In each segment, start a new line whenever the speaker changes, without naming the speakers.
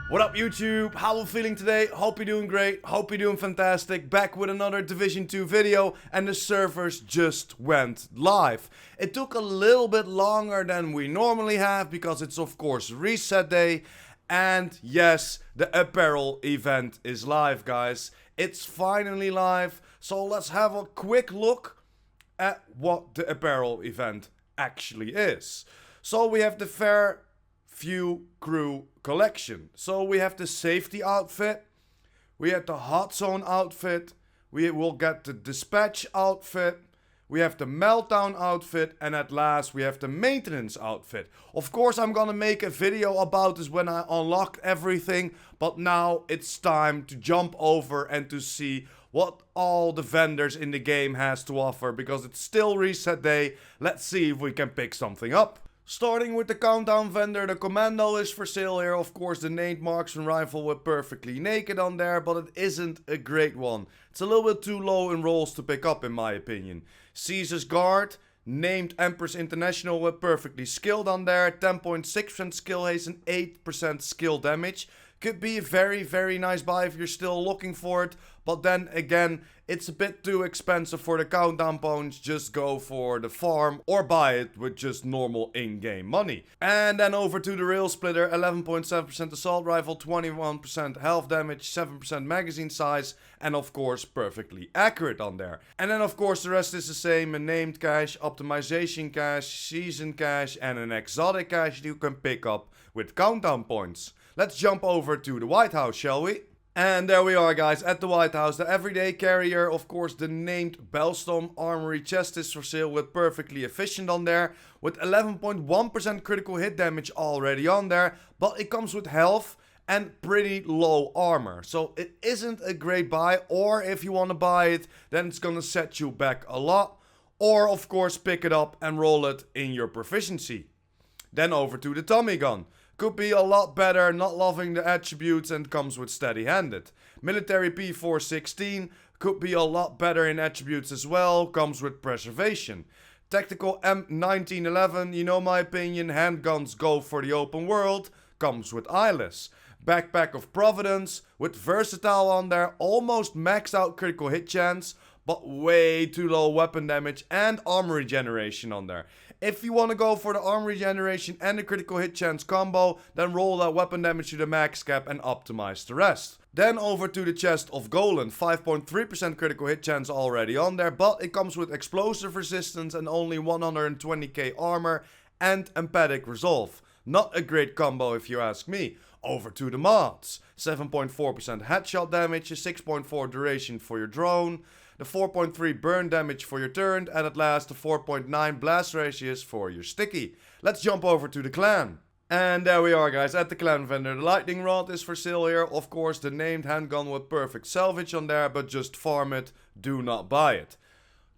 What up YouTube? How are we feeling today? Hope you're doing great, hope you're doing fantastic. Back with another Division 2 video and the servers just went live. It took a little bit longer than we normally have because it's of course reset day. And yes, the Apparel event is live, guys. It's finally live, so let's have a quick look at what the Apparel event actually is. So we have the Fairview Crew collection. So we have the safety outfit, we have the hot zone outfit, we will get the dispatch outfit, we have the meltdown outfit, and at last we have the maintenance outfit. Of course I'm gonna make a video about this when I unlock everything, but now it's time to jump over and to see what all the vendors in the game has to offer, because it's still reset day. Let's see if we can pick something up. Starting with the countdown vendor, the commando is for sale here. Of course, the named marksman rifle with perfectly naked on there, but it isn't a great one. It's a little bit too low in rolls to pick up in my opinion. Caesar's guard, named Empress International with perfectly skilled on there, 10.6% skill haste and 8% skill damage. Could be a very nice buy if you're still looking for it, but then again, it's a bit too expensive for the countdown points. Just go for the farm or buy it with just normal in-game money. And then over to the rail splitter, 11.7% assault rifle, 21% health damage, 7% magazine size, and of course perfectly accurate on there. And then of course the rest is the same: a named cache, optimization cache, season cache, and an exotic cache you can pick up with countdown points. Let's jump over to the White House, shall we? And there we are, guys, at the White House. The everyday carrier, of course, the named Bellstorm Armory chest is for sale with perfectly efficient on there, with 11.1% critical hit damage already on there, but it comes with health and pretty low armor. So it isn't a great buy, or if you want to buy it, then it's gonna set you back a lot. Or, of course, pick it up and roll it in your proficiency. Then over to the Tommy gun. Could be a lot better, not loving the attributes, and comes with steady-handed. Military P416 could be a lot better in attributes as well, comes with preservation. Tactical M1911, you know my opinion, handguns go for the open world, comes with eyeless. Backpack of Providence, with versatile on there, almost maxed out critical hit chance, but way too low weapon damage and armor regeneration on there. If you want to go for the armor regeneration and the critical hit chance combo, then roll that weapon damage to the max cap and optimize the rest. Then over to the chest of Golan, 5.3% critical hit chance already on there, but it comes with explosive resistance and only 120k armor and empathic resolve. Not a great combo if you ask me. Over to the mods, 7.4% headshot damage, a 6.4 duration for your drone, the 4.3 burn damage for your turret, and at last the 4.9 blast radius for your sticky. Let's jump over to the clan. And there we are, guys, at the clan vendor. The lightning rod is for sale here. Of course, the named handgun with perfect salvage on there, but just farm it, do not buy it.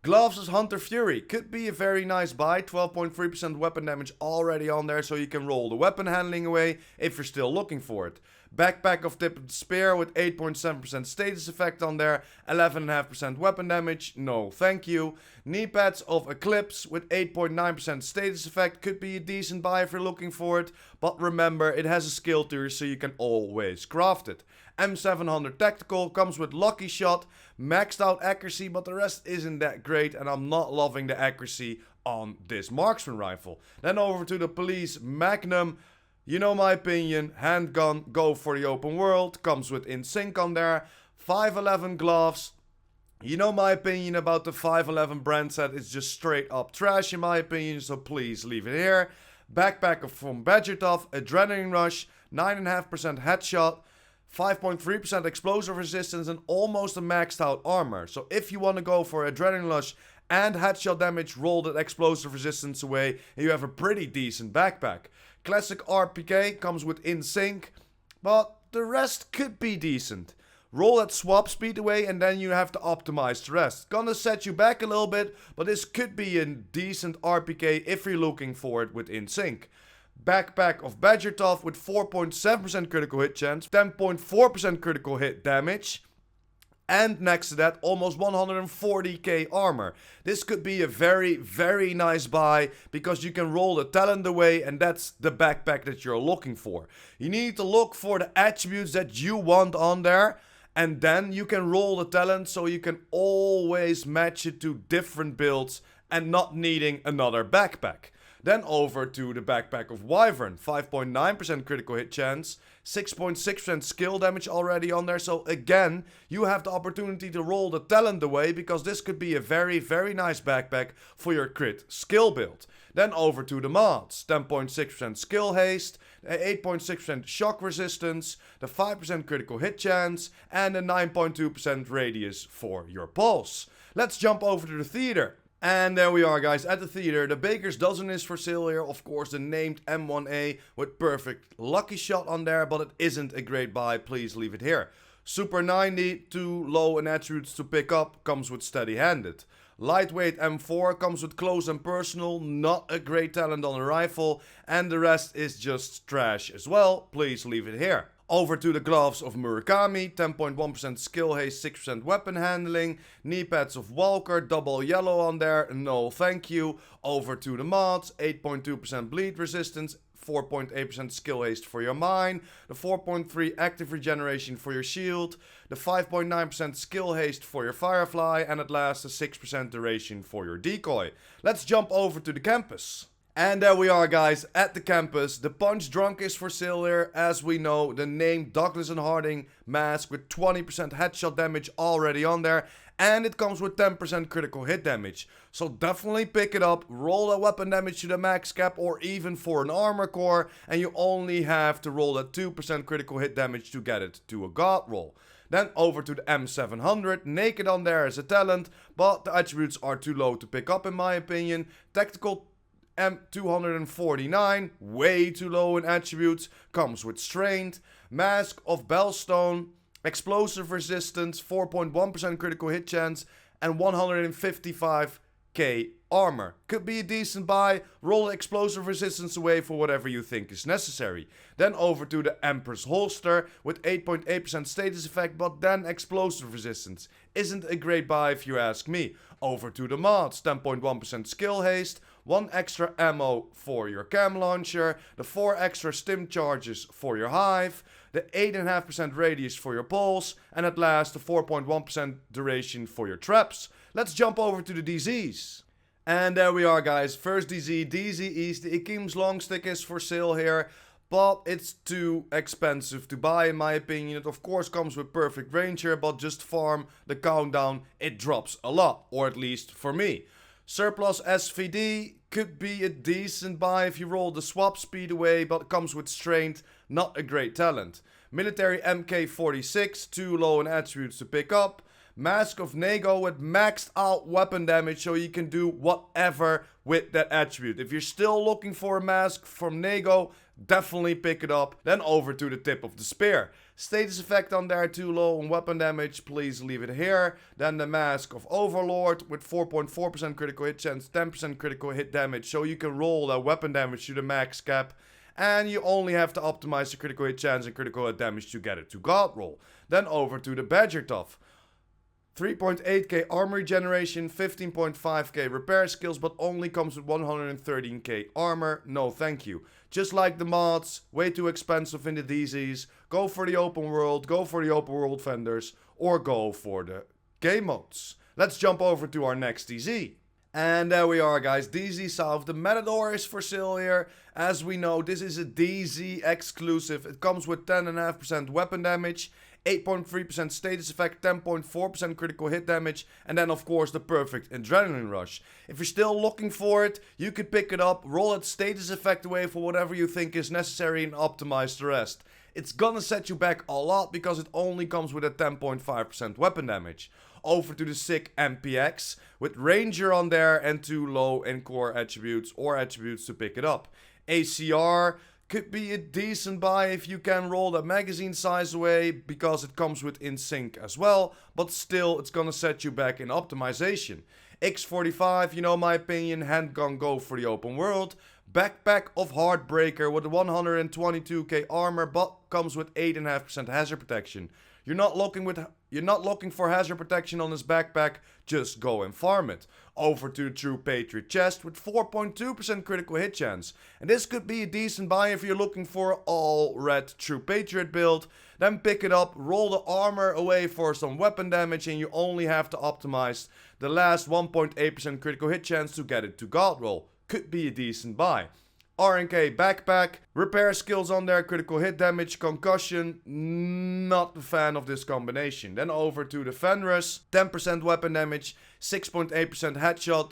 Gloves is Hunter Fury, could be a very nice buy, 12.3% weapon damage already on there, so you can roll the weapon handling away if you're still looking for it. Backpack of Tipped Spear with 8.7% status effect on there, 11.5% weapon damage, no thank you. Knee pads of Eclipse with 8.9% status effect, could be a decent buy if you're looking for it, but remember it has a skill tree so you can always craft it. M700 Tactical comes with Lucky Shot, maxed out accuracy, but the rest isn't that great, and I'm not loving the accuracy on this marksman rifle. Then over to the Police Magnum. You know my opinion, handgun, go for the open world, comes with in sync on there. 511 gloves. You know my opinion about the 511 brand set, it's just straight up trash in my opinion, so please leave it here. Backpack from Badger Tough, Adrenaline Rush, 9.5% headshot, 5.3% explosive resistance, and almost a maxed out armor. So if you want to go for Adrenaline Rush and headshot damage, roll that explosive resistance away, and you have a pretty decent backpack. Classic RPK comes with in sync, but the rest could be decent. Roll that swap speed away and then you have to optimize the rest. Gonna set you back a little bit, but this could be a decent RPK if you're looking for it with in sync. Backpack of Badger Tough with 4.7% critical hit chance, 10.4% critical hit damage, And next to that, almost 140k armor. This could be a very nice buy because you can roll the talent away, and that's the backpack that you're looking for. You need to look for the attributes that you want on there, and then you can roll the talent so you can always match it to different builds and not needing another backpack. Then over to the backpack of Wyvern, 5.9% critical hit chance, 6.6% skill damage already on there. So again, you have the opportunity to roll the talent away because this could be a very nice backpack for your crit skill build. Then over to the mods, 10.6% skill haste, 8.6% shock resistance, the 5% critical hit chance, and a 9.2% radius for your pulse. Let's jump over to the theater. And there we are, guys, at the theater. The Baker's Dozen is for sale here. Of course, the named M1A with perfect lucky shot on there, but it isn't a great buy. Please leave it here. Super 90, too low in attributes to pick up, comes with steady-handed. Lightweight M4 comes with close and personal, not a great talent on a rifle, and the rest is just trash as well. Please leave it here. Over to the gloves of Murakami, 10.1% skill haste, 6% weapon handling, knee pads of Walker, double yellow on there, no thank you. Over to the mods, 8.2% bleed resistance, 4.8% skill haste for your mine, the 4.3 active regeneration for your shield, the 5.9% skill haste for your firefly, and at last the 6% duration for your decoy. Let's jump over to the campus. And there we are, guys, at the campus. The Punch Drunk is for sale here. As we know, the named Douglas and Harding mask with 20% headshot damage already on there. And it comes with 10% critical hit damage. So definitely pick it up, roll that weapon damage to the max cap or even for an armor core. And you only have to roll that 2% critical hit damage to get it to a god roll. Then over to the M700, naked on there as a talent, but the attributes are too low to pick up in my opinion. Tactical M249, way too low in attributes, comes with strained. Mask of Bellstone, explosive resistance, 4.1% critical hit chance, and 155k armor. Could be a decent buy, roll explosive resistance away for whatever you think is necessary. Then over to the Empress holster with 8.8% status effect, but then explosive resistance. Isn't a great buy if you ask me. Over to the mods, 10.1% skill haste, 1 extra ammo for your cam launcher, the 4 extra stim charges for your hive, the 8.5% radius for your pulse, and at last the 4.1% duration for your traps. Let's jump over to the DZs. And there we are, guys. First DZ, DZ East. The Ikim's long stick is for sale here, but it's too expensive to buy in my opinion. It of course comes with perfect range here, but just farm the countdown, it drops a lot, or at least for me. Surplus SVD could be a decent buy if you roll the swap speed away, but comes with strained, not a great talent. Military MK46, too low in attributes to pick up. Mask of Nego with maxed out weapon damage, so you can do whatever with that attribute. If you're still looking for a mask from Nego, definitely pick it up. Then over to the tip of the spear. Status effect on there, too low on weapon damage, please leave it here. Then the Mask of Overlord with 4.4% critical hit chance, 10% critical hit damage, so you can roll that weapon damage to the max cap. And you only have to optimize the critical hit chance and critical hit damage to get it to god roll. Then over to the Badger Tough. 3.8k armor regeneration, 15.5k repair skills, but only comes with 113k armor. No thank you. Just like the mods, way too expensive in the DZs. Go for the open world, go for the open world vendors, or go for the game modes. Let's jump over to our next DZ. And there we are, guys, DZ South. The Matador is for sale here. As we know, this is a DZ exclusive. It comes with 10.5% weapon damage, 8.3% status effect, 10.4% critical hit damage, and then of course the perfect adrenaline rush. If you're still looking for it, you could pick it up, roll its status effect away for whatever you think is necessary, and optimize the rest. It's gonna set you back a lot because it only comes with a 10.5% weapon damage. Over to the sick MPX with Ranger on there and too low in core attributes or attributes to pick it up. ACR could be a decent buy if you can roll that magazine size away because it comes with in sync as well, but still it's gonna set you back in optimization. X45, you know my opinion, handgun go for the open world. Backpack of Heartbreaker with 122k armor but comes with 8.5% hazard protection. You're not looking You're not looking for hazard protection on his backpack, just go and farm it. Over to the True Patriot chest with 4.2% critical hit chance. And this could be a decent buy if you're looking for all red True Patriot build. Then pick it up, roll the armor away for some weapon damage, and you only have to optimize the last 1.8% critical hit chance to get it to God roll. Could be a decent buy. RNK backpack, repair skills on there, critical hit damage, concussion, not a fan of this combination. Then over to the Fenris, 10% weapon damage, 6.8% headshot,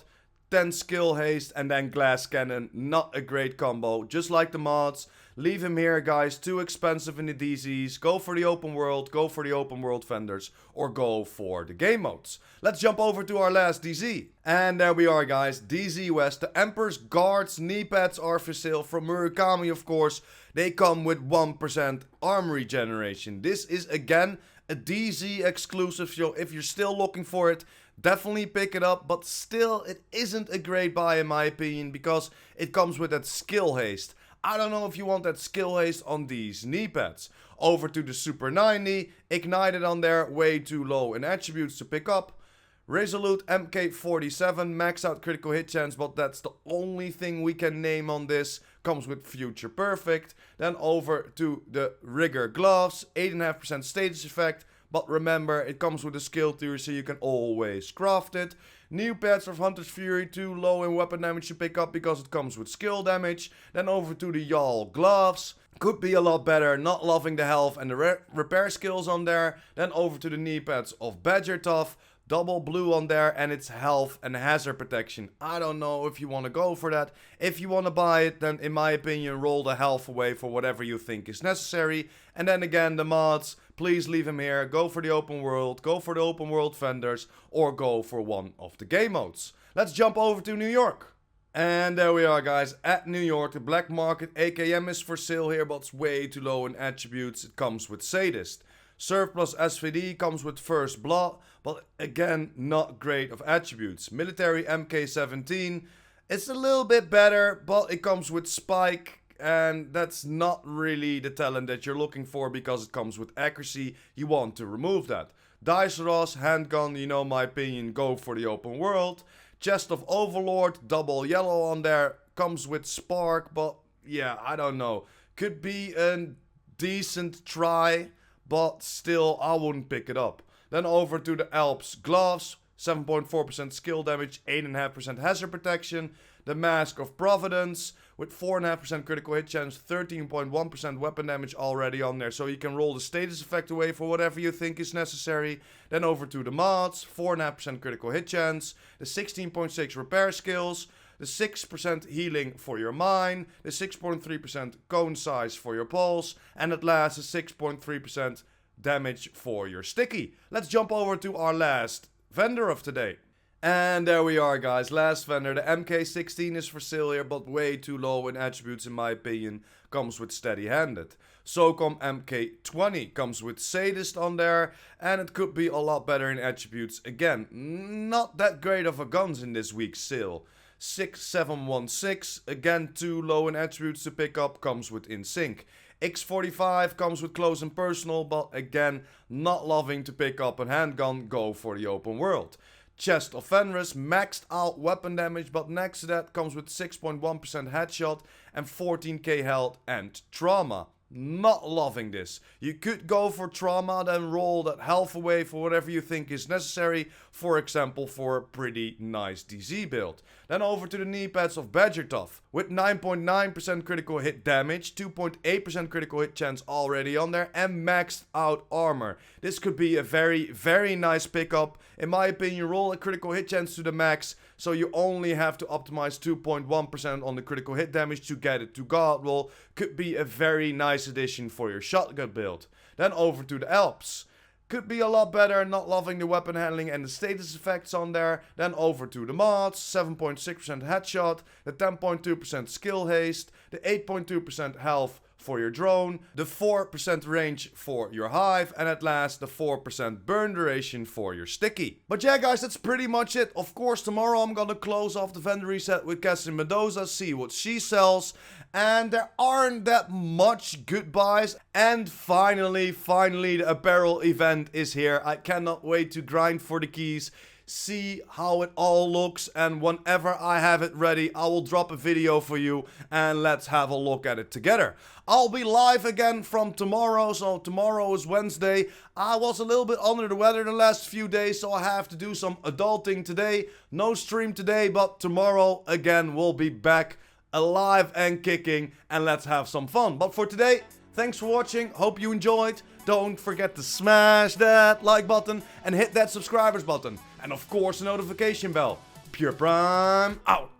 10 skill haste, and then glass cannon. Not a great combo, just like the mods. Leave him here, guys, too expensive in the DZs. Go for the open world, go for the open world vendors, or go for the game modes. Let's jump over to our last DZ. And there we are, guys, DZ West. The Emperor's Guards knee pads are for sale from Murakami, of course. They come with 1% armor regeneration. This is, again, a DZ exclusive, so if you're still looking for it, definitely pick it up, but still, it isn't a great buy in my opinion, because it comes with that skill haste. I don't know if you want that skill haste on these knee pads. Over to the Super 90, ignited on there, way too low in attributes to pick up. Resolute MK47, max out critical hit chance, but that's the only thing we can name on this. Comes with Future Perfect. Then over to the Rigger Gloves, 8.5% status effect. But remember, it comes with a skill tier, so you can always craft it. New pads of Hunter's Fury, too low in weapon damage to pick up because it comes with skill damage. Then over to the Y'all Gloves. Could be a lot better, not loving the health and the repair skills on there. Then over to the knee pads of Badger Tough. Double blue on there, and it's health and hazard protection. I don't know if you want to go for that. If you want to buy it, then in my opinion, roll the health away for whatever you think is necessary. And then again, the mods, please leave them here. Go for the open world, go for the open world vendors, or go for one of the game modes. Let's jump over to New York. And there we are, guys, at New York. The black market AKM is for sale here, but it's way too low in attributes. It comes with Sadist. Surplus SVD comes with First Blood, but again, not great of attributes. Military MK17, it's a little bit better, but it comes with Spike, and that's not really the talent that you're looking for because it comes with accuracy. You want to remove that. Dice Ross, handgun, you know my opinion, go for the open world. Chest of Overlord, double yellow on there, comes with Spark, but yeah, I don't know. Could be a decent try, but still, I wouldn't pick it up. Then over to the Alps Gloves, 7.4% skill damage, 8.5% hazard protection. The Mask of Providence with 4.5% critical hit chance, 13.1% weapon damage already on there. So you can roll the status effect away for whatever you think is necessary. Then over to the mods, 4.5% critical hit chance, the 16.6 repair skills, the 6% healing for your mine, the 6.3% cone size for your pulse, and at last the 6.3% damage for your sticky. Let's jump over to our last vendor of today. And there we are, guys, last vendor. The MK16 is for sale here, but way too low in attributes in my opinion. Comes with Steady Handed. SOCOM MK20 comes with Sadist on there, and it could be a lot better in attributes. Again, not that great of a guns in this week's sale. 6716, again too low in attributes to pick up, comes with In Sync. X45 comes with Close and Personal, but again, not loving to pick up a handgun, go for the open world. Chest of Fenris, maxed out weapon damage, but next to that comes with 6.1% headshot and 14k health and trauma. Not loving this. You could go for trauma, then roll that health away for whatever you think is necessary. For example, for a pretty nice DZ build. Then over to the knee pads of Badger Tough. With 9.9% critical hit damage, 2.8% critical hit chance already on there, and maxed out armor. This could be a very, very nice pickup. In my opinion, roll a critical hit chance to the max, so you only have to optimize 2.1% on the critical hit damage to get it to God roll. Could be a very nice addition for your shotgun build. Then over to the Alps. Could be a lot better, not loving the weapon handling and the status effects on there. Then over to the mods, 7.6% headshot, the 10.2% skill haste, the 8.2% health for your drone, the 4% range for your hive, and at last the 4% burn duration for your sticky. But yeah guys, that's pretty much it. Of course, tomorrow I'm gonna close off the vendor reset with Cassie Mendoza, see what she sells, and there aren't that much good buys. And finally, the apparel event is here. I cannot wait to grind for the keys, see how it all looks, and whenever I have it ready, I will drop a video for you and let's have a look at it together. I'll be live again from tomorrow, so tomorrow is Wednesday. I was a little bit under the weather the last few days, so I have to do some adulting today. No stream today, but tomorrow again we'll be back alive and kicking, and let's have some fun. But for today, thanks for watching, hope you enjoyed. Don't forget to smash that like button and hit that subscribers button. And of course the notification bell. PurePrime out.